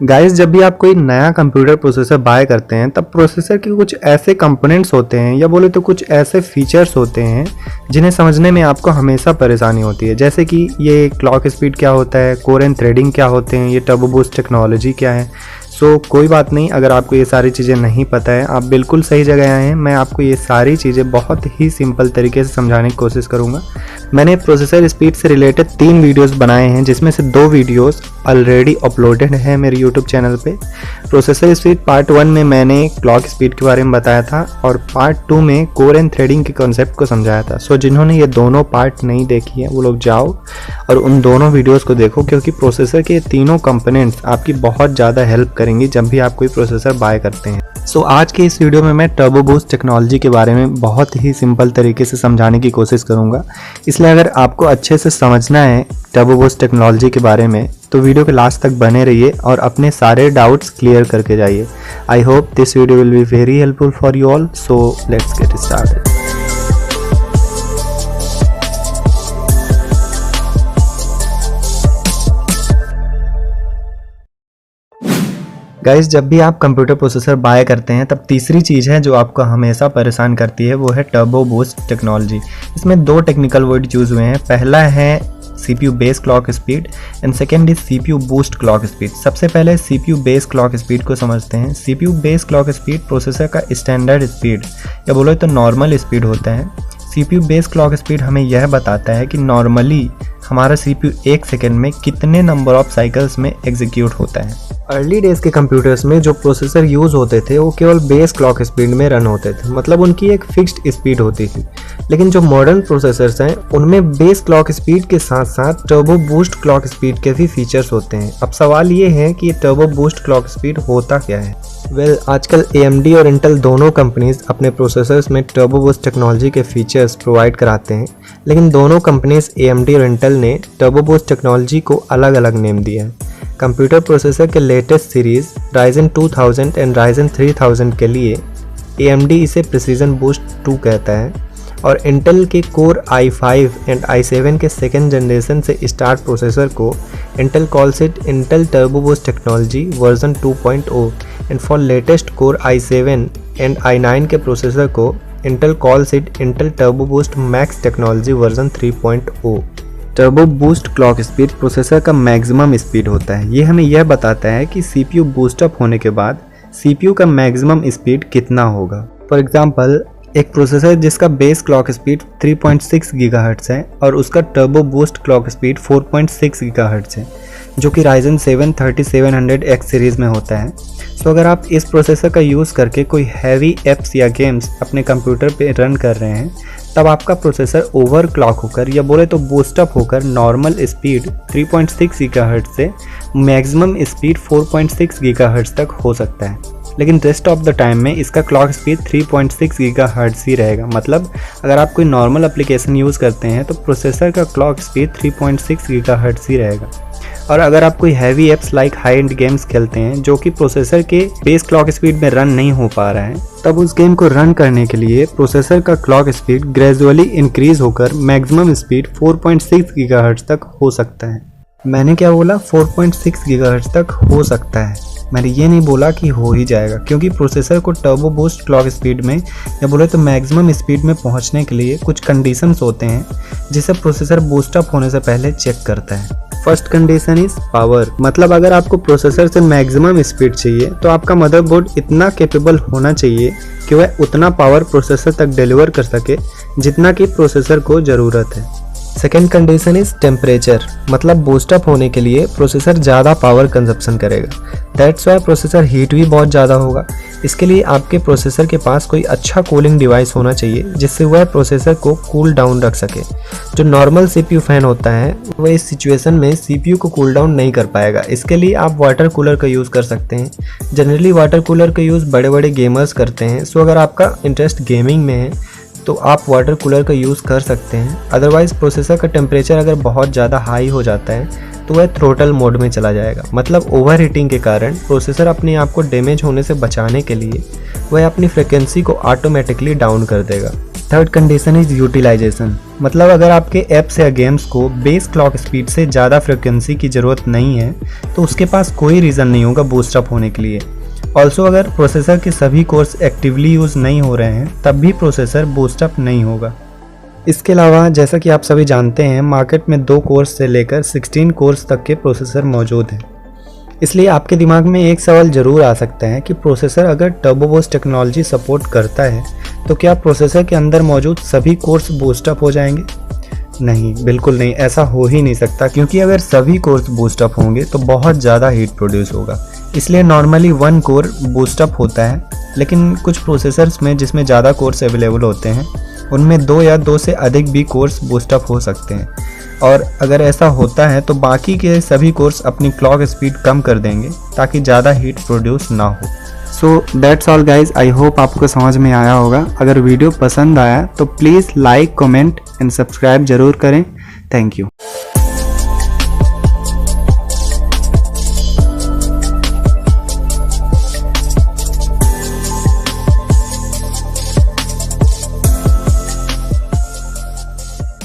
Guys, जब भी आप कोई नया कंप्यूटर प्रोसेसर बाय करते हैं तब प्रोसेसर के कुछ ऐसे कंपोनेंट्स होते हैं या बोले तो कुछ ऐसे फीचर्स होते हैं जिन्हें समझने में आपको हमेशा परेशानी होती है। जैसे कि ये क्लॉक स्पीड क्या होता है, कोर एंड थ्रेडिंग क्या होते हैं, ये टर्बो बूस्ट टेक्नोलॉजी क्या है। कोई बात नहीं, अगर आपको ये सारी चीज़ें नहीं पता है आप बिल्कुल सही जगह आए हैं। मैं आपको ये सारी चीज़ें बहुत ही सिंपल तरीके से समझाने की कोशिश करूँगा। मैंने प्रोसेसर स्पीड से रिलेटेड 3 वीडियोस बनाए हैं, जिसमें से 2 वीडियोस ऑलरेडी अपलोडेड है मेरे यूट्यूब चैनल पे। प्रोसेसर स्पीड पार्ट 1 में मैंने क्लॉक स्पीड के बारे में बताया था और पार्ट 2 में कोर एंड थ्रेडिंग के कॉन्सेप्ट को समझाया था। जिन्होंने ये दोनों पार्ट नहीं देखी है वो लोग जाओ और उन दोनों वीडियोज़ को देखो, क्योंकि प्रोसेसर के तीनों कंपोनेंट्स आपकी बहुत ज़्यादा हेल्प करेंगी जब भी आप कोई प्रोसेसर बाय करते हैं। आज के इस वीडियो में मैं टर्बो बूस्ट टेक्नोलॉजी के बारे में बहुत ही सिंपल तरीके से समझाने की कोशिश करूंगा। इसलिए अगर आपको अच्छे से समझना है टर्बो बूस्ट टेक्नोलॉजी के बारे में तो वीडियो के लास्ट तक बने रहिए और अपने सारे डाउट्स क्लियर करके जाइए। I hope this video will be very helpful for you all. So let's get started. Guys, जब भी आप कंप्यूटर प्रोसेसर बाय करते हैं तब तीसरी चीज़ है जो आपको हमेशा परेशान करती है, वो है टर्बो बूस्ट टेक्नोलॉजी। इसमें 2 टेक्निकल वर्ड यूज़ हुए हैं। पहला है CPU base clock speed and second is CPU boost clock speed. सबसे पहले CPU बेस क्लॉक स्पीड को समझते हैं। CPU base clock speed processor का स्टैंडर्ड स्पीड या बोलो तो नॉर्मल स्पीड होता है। CPU बेस क्लॉक स्पीड हमें यह बताता है कि नॉर्मली हमारा CPU 1 सेकेंड में कितने नंबर ऑफ साइकिल्स में एग्जीक्यूट होता है। अर्ली डेज के कंप्यूटर्स में जो प्रोसेसर यूज़ होते थे वो केवल बेस क्लॉक स्पीड में रन होते थे, मतलब उनकी एक फिक्स्ड स्पीड होती थी। लेकिन जो मॉडर्न प्रोसेसर्स हैं उनमें बेस क्लॉक स्पीड के साथ साथ टर्बो बूस्ट क्लॉक स्पीड के भी फीचर्स होते हैं। अब सवाल ये है कि ये टर्बो बूस्ट क्लॉक स्पीड होता क्या है। आजकल AMD और इंटेल दोनों कंपनीज अपने प्रोसेसर्स में टर्बो बूस्ट टेक्नोलॉजी के फीचर्स प्रोवाइड कराते हैं, लेकिन दोनों कंपनीज AMD और इंटेल ने टर्बो बूस्ट टेक्नोलॉजी को अलग अलग नेम दिया है। कंप्यूटर प्रोसेसर के latest series Ryzen 2000 and Ryzen 3000 के लिए AMD इसे प्रिसीजन बूस्ट 2 कहता है और इंटेल के कोर i5 एंड i7 के सेकेंड जनरेशन से स्टार्ट प्रोसेसर को Intel calls it Intel turbo boost technology version 2.0 and for latest core i7 and i9 के प्रोसेसर को Intel calls it Intel turbo boost max technology version 3.0। Turbo boost clock speed processor का maximum speed होता है। ये हमें यह बताता है कि CPU बूस्टअप होने के बाद CPU का मैक्सिमम स्पीड कितना होगा। फॉर एग्जांपल, एक प्रोसेसर जिसका बेस क्लॉक स्पीड 3.6 गीगाहर्ट्ज़ है और उसका turbo boost clock speed 4.6 gigahertz है, जो कि Ryzen 7 3700X सीरीज़ में होता है। अगर आप इस प्रोसेसर का यूज़ करके कोई हैवी एप्स या गेम्स अपने कंप्यूटर पे रन कर रहे हैं तब आपका प्रोसेसर ओवर क्लॉक होकर या बोले तो बूस्टअप होकर नॉर्मल स्पीड 3.6 गीगाहर्ट्ज़ से मैक्सिमम स्पीड 4.6 गीगाहर्ट्ज़ तक हो सकता है। लेकिन रेस्ट ऑफ द टाइम में इसका क्लॉक स्पीड 3.6 गीगाहर्ट्ज़ ही रहेगा। मतलब अगर आप कोई नॉर्मल एप्लीकेशन यूज़ करते हैं तो प्रोसेसर का क्लॉक स्पीड 3.6 गीगाहर्ट्ज़ ही रहेगा। और अगर आप कोई heavy apps like high and games खेलते हैं जो कि प्रोसेसर के बेस क्लॉक स्पीड में रन नहीं हो पा रहा है, तब उस गेम को रन करने के लिए प्रोसेसर का क्लॉक स्पीड ग्रेजुअली इंक्रीज होकर मैक्सिमम स्पीड 4.6 गीगाहर्ट्ज़ तक हो सकता है। मैंने क्या बोला? 4.6 गीगाहर्ट्ज़ तक हो सकता है। मैंने ये नहीं बोला कि हो ही जाएगा, क्योंकि प्रोसेसर को टर्बो बूस्ट क्लॉक स्पीड में या बोले तो मैक्सिमम स्पीड में पहुंचने के लिए कुछ कंडीशंस होते हैं जिसे प्रोसेसर बूस्टअप होने से पहले चेक करता है। फर्स्ट कंडीशन इज पावर, मतलब अगर आपको प्रोसेसर से मैक्सिमम स्पीड चाहिए तो आपका मदरबोर्ड इतना कैपेबल होना चाहिए कि वह उतना पावर प्रोसेसर तक डिलीवर कर सके जितना कि प्रोसेसर को ज़रूरत है। सेकेंड कंडीशन इज टेम्परेचर, मतलब बूस्टअप होने के लिए प्रोसेसर ज़्यादा पावर कंजप्शन करेगा। दैट्स वाई प्रोसेसर हीट भी बहुत ज़्यादा होगा। इसके लिए आपके प्रोसेसर के पास कोई अच्छा कूलिंग डिवाइस होना चाहिए जिससे वह प्रोसेसर को कूल डाउन रख सके। जो नॉर्मल CPU फैन होता है वह इस सिचुएशन में CPU को कूल डाउन नहीं कर पाएगा। इसके लिए आप वाटर कूलर का यूज़ कर सकते हैं। जनरली वाटर कूलर का यूज़ बड़े बड़े गेमर्स करते हैं। अगर आपका इंटरेस्ट गेमिंग में है तो आप वाटर कूलर का यूज़ कर सकते हैं। अदरवाइज़ प्रोसेसर का टेम्परेचर अगर बहुत ज़्यादा हाई हो जाता है तो वह थ्रोटल मोड में चला जाएगा। मतलब ओवर हीटिंग के कारण प्रोसेसर अपने आप को डैमेज होने से बचाने के लिए वह अपनी फ्रिक्वेंसी को ऑटोमेटिकली डाउन कर देगा थर्ड कंडीशन इज यूटिलाइजेशन, मतलब अगर आपके ऐप्स या गेम्स को बेस क्लॉक स्पीड से ज़्यादा फ्रिक्वेंसी की ज़रूरत नहीं है तो उसके पास कोई रीज़न नहीं होगा बूस्ट अप होने के लिए। ऑल्सो अगर प्रोसेसर के सभी कोर्स एक्टिवली यूज़ नहीं हो रहे हैं तब भी प्रोसेसर बूस्ट अप नहीं होगा। इसके अलावा जैसा कि आप सभी जानते हैं मार्केट में 2 कोर्स से लेकर 16 कोर्स तक के प्रोसेसर मौजूद हैं। इसलिए आपके दिमाग में एक सवाल ज़रूर आ सकता है कि प्रोसेसर अगर टर्बो बूस्ट टेक्नोलॉजी सपोर्ट करता है तो क्या प्रोसेसर के अंदर मौजूद सभी कोर्स बूस्ट अप हो जाएंगे? नहीं, बिल्कुल नहीं, ऐसा हो ही नहीं सकता, क्योंकि अगर सभी कोर्स बूस्ट अप होंगे तो बहुत ज़्यादा हीट प्रोड्यूस होगा। इसलिए नॉर्मली 1 कोर बूस्ट अप होता है, लेकिन कुछ प्रोसेसर्स में जिसमें ज़्यादा कोर्स अवेलेबल होते हैं उनमें 2 या 2 से अधिक भी कोर्स बूस्ट अप हो सकते हैं, और अगर ऐसा होता है तो बाकी के सभी कोर्स अपनी क्लॉक स्पीड कम कर देंगे ताकि ज़्यादा हीट प्रोड्यूस ना हो। So that's all guys, I hope आपको समझ में आया होगा। अगर वीडियो पसंद आया तो please like, comment and subscribe जरूर करें। Thank you.